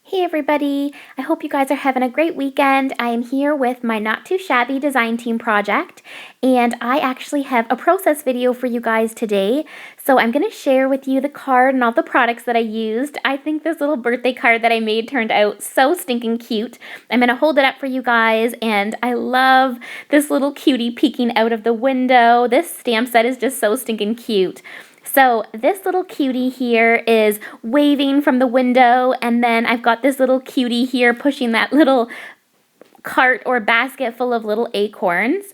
Hey everybody, I hope you guys are having a great weekend. I am here with my Not Too Shabby design team project, and I actually have a process video for you guys today. So I'm going to share with you the card and all the products that I used. I think this little birthday card that I made turned out so stinking cute. I'm going to hold it up for you guys, and I love this little cutie peeking out of the window. This stamp set is just so stinking cute. So this little cutie here is waving from the window, and then I've got this little cutie here pushing that little cart or basket full of little acorns.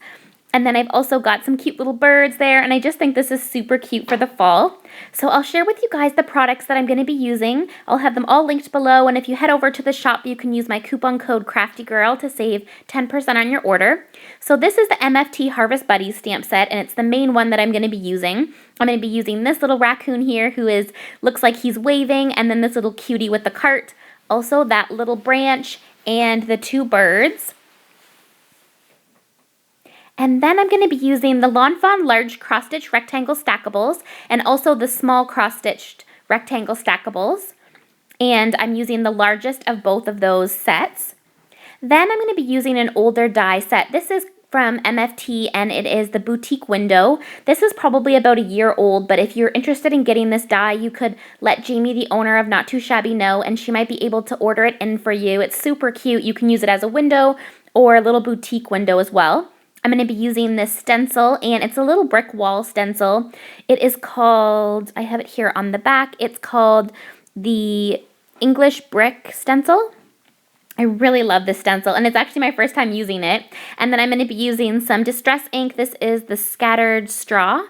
And then I've also got some cute little birds there, and I just think this is super cute for the fall. So I'll share with you guys the products that I'm going to be using. I'll have them all linked below, and if you head over to the shop, you can use my coupon code CraftyGirl to save 10% on your order. So this is the MFT Harvest Buddies stamp set, and it's the main one that I'm going to be using. I'm going to be using this little raccoon here who looks like he's waving, and then this little cutie with the cart. Also that little branch and the two birds. And then I'm going to be using the Lawn Fawn large cross-stitch rectangle stackables and also the small cross-stitched rectangle stackables. And I'm using the largest of both of those sets. Then I'm going to be using an older die set. This is from MFT, and it is the Boutique Window. This is probably about a year old, but if you're interested in getting this die, you could let Jamie, the owner of Not Too Shabby, know, and she might be able to order it in for you. It's super cute. You can use it as a window or a little boutique window as well. I'm going to be using this stencil, and it's a little brick wall stencil. It is called, I have it here on the back, it's called the English Brick Stencil. I really love this stencil, and it's actually my first time using it. And then I'm going to be using some distress ink. This is the Scattered Straw.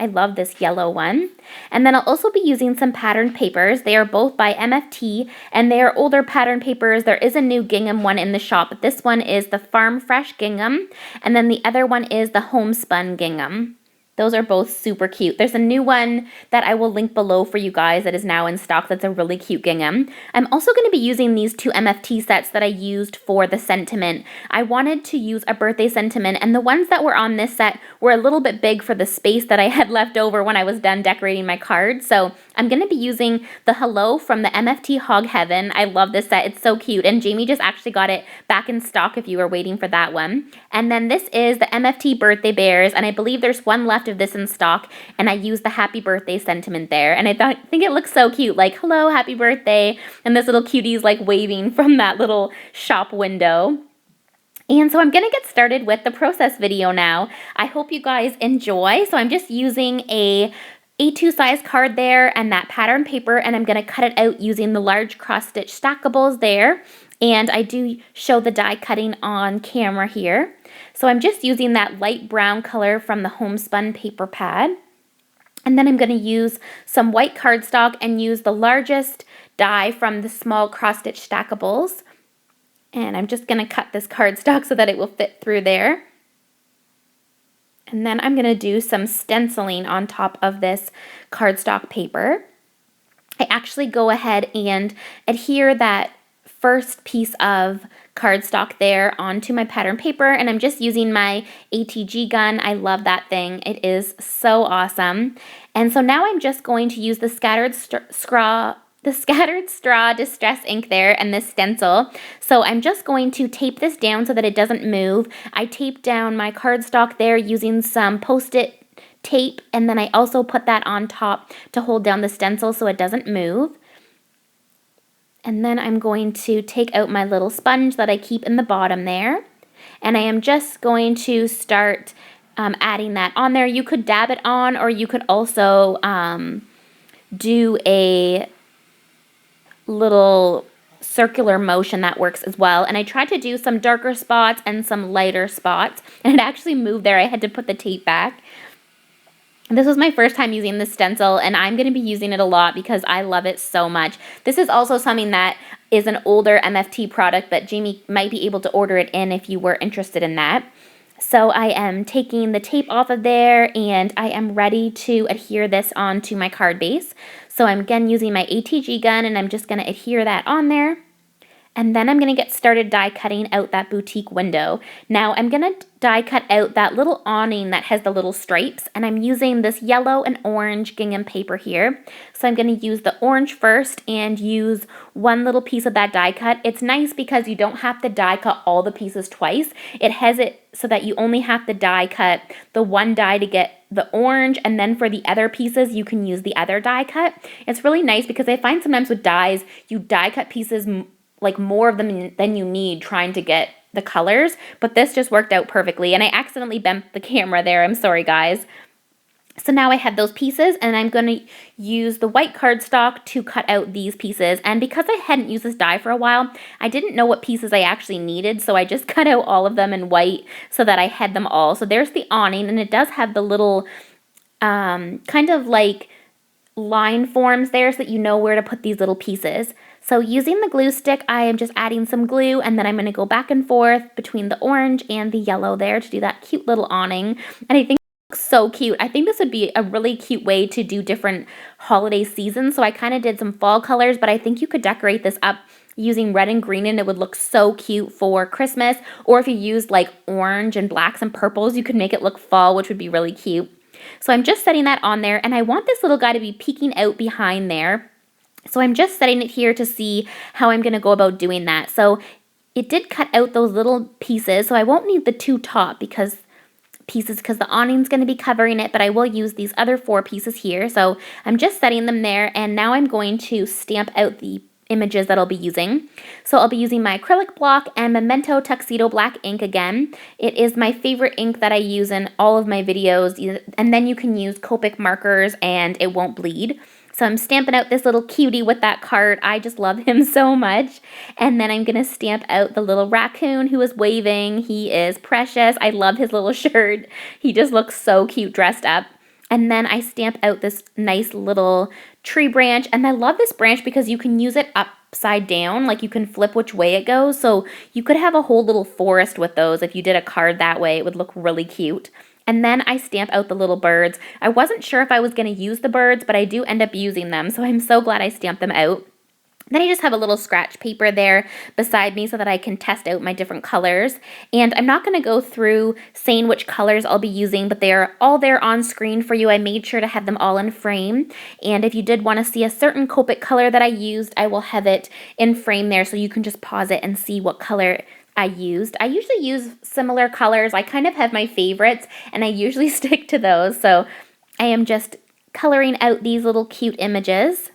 I love this yellow one. And then I'll also be using some patterned papers. They are both by MFT, and they are older pattern papers. There is a new gingham one in the shop, but this one is the Farm Fresh gingham, and then the other one is the Homespun gingham. Those are both super cute. There's a new one that I will link below for you guys that is now in stock. That's a really cute gingham. I'm also going to be using these two MFT sets that I used for the sentiment. I wanted to use a birthday sentiment, and the ones that were on this set were a little bit big for the space that I had left over when I was done decorating my card. So I'm going to be using the Hello from the MFT Hog Heaven. I love this set. It's so cute, and Jamie just actually got it back in stock if you were waiting for that one. And then this is the MFT Birthday Bears, and I believe there's one left of this in stock, and I used the happy birthday sentiment there, and I think it looks so cute, like hello, happy birthday, and this little cutie's like waving from that little shop window. And so I'm gonna get started with the process video now. I hope you guys enjoy. So I'm just using a A2 size card there and that pattern paper, and I'm gonna cut it out using the large cross stitch stackables there. And I do show the die cutting on camera here. So I'm just using that light brown color from the homespun paper pad. And then I'm going to use some white cardstock and use the largest die from the small cross-stitch stackables. And I'm just going to cut this cardstock so that it will fit through there. And then I'm going to do some stenciling on top of this cardstock paper. I actually go ahead and adhere that first piece of cardstock there onto my pattern paper, and I'm just using my ATG gun. I love that thing. It is so awesome. And so now I'm just going to use the Scattered Straw distress ink there and this stencil. So I'm just going to tape this down so that it doesn't move. I taped down my cardstock there using some Post-it tape, and then I also put that on top to hold down the stencil so it doesn't move. And then I'm going to take out my little sponge that I keep in the bottom there. And I am just going to start adding that on there. You could dab it on, or you could also do a little circular motion that works as well. And I tried to do some darker spots and some lighter spots, and it actually moved there. I had to put the tape back. This was my first time using this stencil, and I'm going to be using it a lot because I love it so much. This is also something that is an older MFT product, but Jamie might be able to order it in if you were interested in that. So I am taking the tape off of there, and I am ready to adhere this onto my card base. So I'm again using my ATG gun, and I'm just going to adhere that on there. And then I'm going to get started die cutting out that boutique window. Now I'm going to die cut out that little awning that has the little stripes, and I'm using this yellow and orange gingham paper here. So I'm going to use the orange first and use one little piece of that die cut. It's nice because you don't have to die cut all the pieces twice. It has it so that you only have to die cut the one die to get the orange, and then for the other pieces you can use the other die cut. It's really nice because I find sometimes with dies you die cut pieces like more of them than you need trying to get the colors, but this just worked out perfectly, and I accidentally bent the camera there. I'm sorry, guys. So now I have those pieces, and I'm going to use the white cardstock to cut out these pieces. And because I hadn't used this die for a while, I didn't know what pieces I actually needed, so I just cut out all of them in white so that I had them all. So there's the awning, and it does have the little kind of like line forms there so that you know where to put these little pieces. So using the glue stick, I am just adding some glue, and then I'm going to go back and forth between the orange and the yellow there to do that cute little awning. And I think it looks so cute. I think this would be a really cute way to do different holiday seasons. So I kind of did some fall colors, but I think you could decorate this up using red and green, and it would look so cute for Christmas. Or if you used like orange and blacks and purples, you could make it look fall, which would be really cute. So I'm just setting that on there, and I want this little guy to be peeking out behind there. So I'm just setting it here to see how I'm going to go about doing that. So it did cut out those little pieces, so I won't need the two top because the awning's going to be covering it, but I will use these other 4 pieces here. So I'm just setting them there, and now I'm going to stamp out the images that I'll be using. So I'll be using my acrylic block and Memento Tuxedo Black ink again. It is my favorite ink that I use in all of my videos, and then you can use Copic markers and it won't bleed. So I'm stamping out this little cutie with that card. I just love him so much. And then I'm going to stamp out the little raccoon who is waving. He is precious. I love his little shirt. He just looks so cute dressed up. And then I stamp out this nice little tree branch. And I love this branch because you can use it upside down. Like you can flip which way it goes. So you could have a whole little forest with those. If you did a card that way, it would look really cute. And then I stamp out the little birds. I wasn't sure if I was going to use the birds, but I do end up using them. So I'm so glad I stamped them out. Then I just have a little scratch paper there beside me so that I can test out my different colors. And I'm not going to go through saying which colors I'll be using, but they're all there on screen for you. I made sure to have them all in frame. And if you did want to see a certain Copic color that I used, I will have it in frame there so you can just pause it and see what color I used. I usually use similar colors. I kind of have my favorites, and I usually stick to those. So I am just coloring out these little cute images.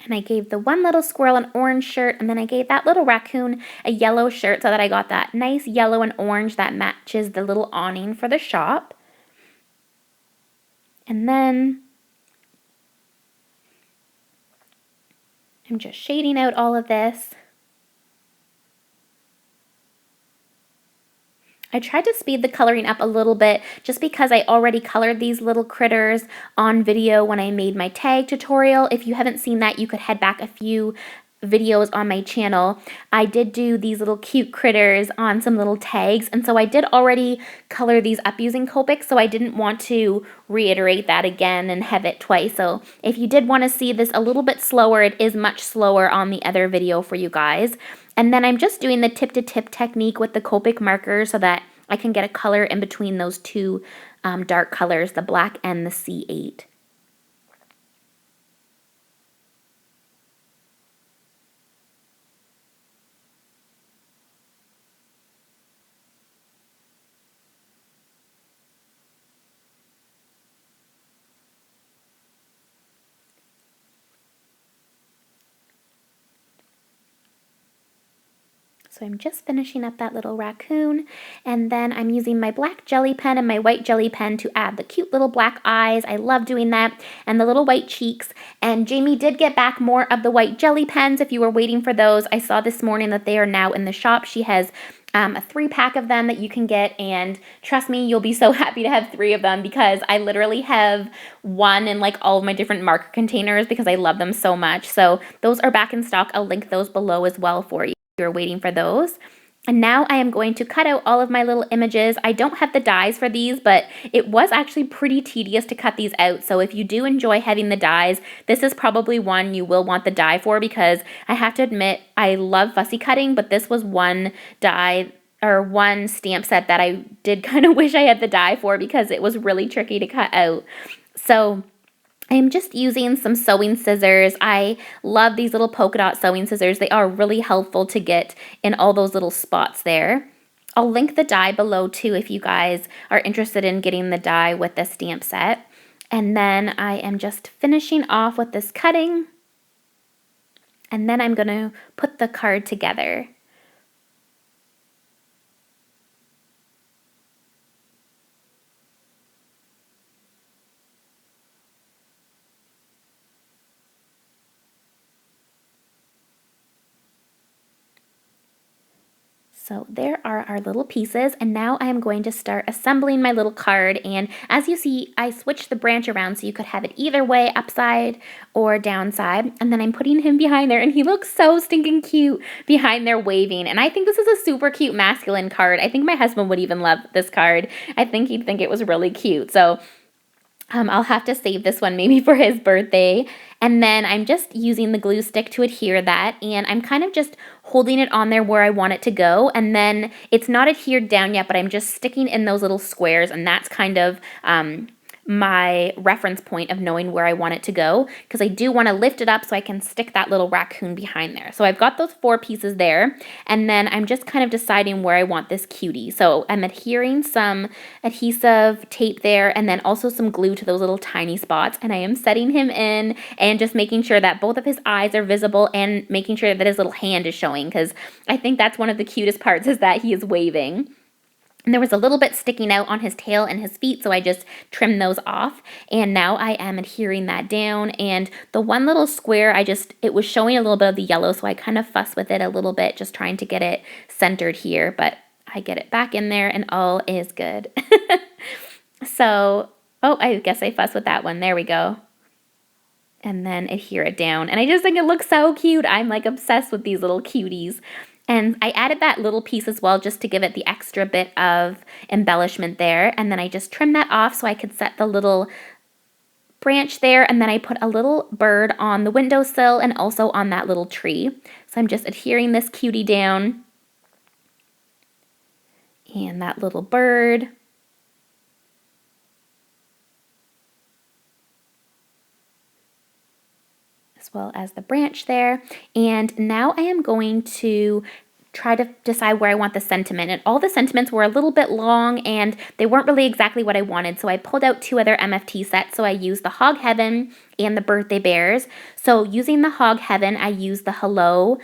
And I gave the one little squirrel an orange shirt, and then I gave that little raccoon a yellow shirt so that I got that nice yellow and orange that matches the little awning for the shop. And then I'm just shading out all of this. I tried to speed the coloring up a little bit just because I already colored these little critters on video when I made my tag tutorial. If you haven't seen that, you could head back a few videos on my channel. I did do these little cute critters on some little tags, and so I did already color these up using Copic, so I didn't want to reiterate that again and have it twice. So if you did want to see this a little bit slower, it is much slower on the other video for you guys. And then I'm just doing the tip to tip technique with the Copic marker so that I can get a color in between those two dark colors, the black and the C8. So I'm just finishing up that little raccoon, and then I'm using my black jelly pen and my white jelly pen to add the cute little black eyes. I love doing that, and the little white cheeks. And Jamie did get back more of the white jelly pens if you were waiting for those. I saw this morning that they are now in the shop. She has a 3-pack of them that you can get, and trust me, you'll be so happy to have 3 of them because I literally have one in like all of my different marker containers because I love them so much. So those are back in stock. I'll link those below as well for you. You're waiting for those. And now I am going to cut out all of my little images. I don't have the dies for these, but it was actually pretty tedious to cut these out. So if you do enjoy having the dies, this is probably one you will want the die for, because I have to admit, I love fussy cutting, but this was one die or one stamp set that I did kind of wish I had the die for, because it was really tricky to cut out. So I'm just using some sewing scissors. I love these little polka dot sewing scissors. They are really helpful to get in all those little spots there. I'll link the die below too if you guys are interested in getting the die with the stamp set. And then I am just finishing off with this cutting. And then I'm going to put the card together. So there are our little pieces, and now I am going to start assembling my little card. And as you see, I switched the branch around so you could have it either way, upside or downside. And then I'm putting him behind there, and he looks so stinking cute behind there waving. And I think this is a super cute masculine card. I think my husband would even love this card. I think he'd think it was really cute. So I'll have to save this one maybe for his birthday. And then I'm just using the glue stick to adhere that, and I'm kind of just holding it on there where I want it to go. And then it's not adhered down yet, but I'm just sticking in those little squares, and that's kind of my reference point of knowing where I want it to go, because I do want to lift it up so I can stick that little raccoon behind there. So I've got those 4 pieces there, and then I'm just kind of deciding where I want this cutie. So I'm adhering some adhesive tape there, and then also some glue to those little tiny spots, and I am setting him in and just making sure that both of his eyes are visible and making sure that his little hand is showing, because I think that's one of the cutest parts, is that he is waving. And there was a little bit sticking out on his tail and his feet, so I just trimmed those off. And now I am adhering that down. And the one little square, it was showing a little bit of the yellow, so I kind of fussed with it a little bit, just trying to get it centered here. But I get it back in there, and all is good. So, I guess I fussed with that one. There we go. And then adhere it down. And I just think it looks so cute. I'm like obsessed with these little cuties. And I added that little piece as well, just to give it the extra bit of embellishment there. And then I just trimmed that off so I could set the little branch there. And then I put a little bird on the windowsill and also on that little tree. So I'm just adhering this cutie down. And that little bird. As well as the branch there. And now I am going to try to decide where I want the sentiment. And all the sentiments were a little bit long, and they weren't really exactly what I wanted. So I pulled out 2 other MFT sets. So I used the Hog Heaven and the Birthday Bears. So using the Hog Heaven, I used the hello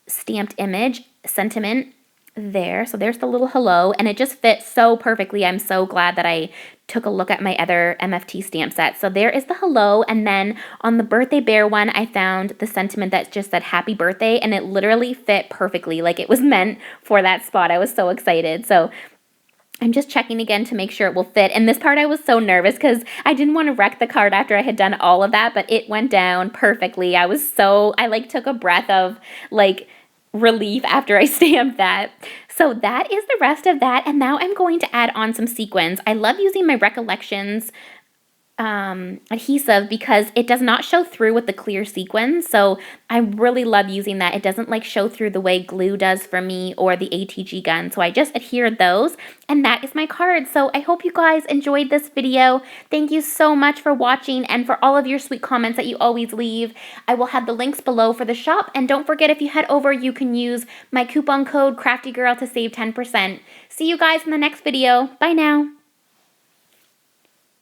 stamped image sentiment there. So there's the little hello, and it just fits so perfectly. I'm so glad that I took a look at my other MFT stamp set. So there is the hello, and then on the Birthday Bear one, I found the sentiment that just said happy birthday, and it literally fit perfectly. Like, it was meant for that spot. I was so excited. So I'm just checking again to make sure it will fit. And this part I was so nervous because I didn't want to wreck the card after I had done all of that, but it went down perfectly. I took a breath of relief after I stamped that. So that is the rest of that, and now I'm going to add on some sequins. I love using my Recollections adhesive because it does not show through with the clear sequins, so I really love using that. It doesn't show through the way glue does for me or the ATG gun, so I just adhered those, and that is my card. So I hope you guys enjoyed this video. Thank you so much for watching and for all of your sweet comments that you always leave. I will have the links below for the shop, and don't forget, if you head over, you can use my coupon code CraftyGirl to save 10%. See you guys in the next video. Bye now.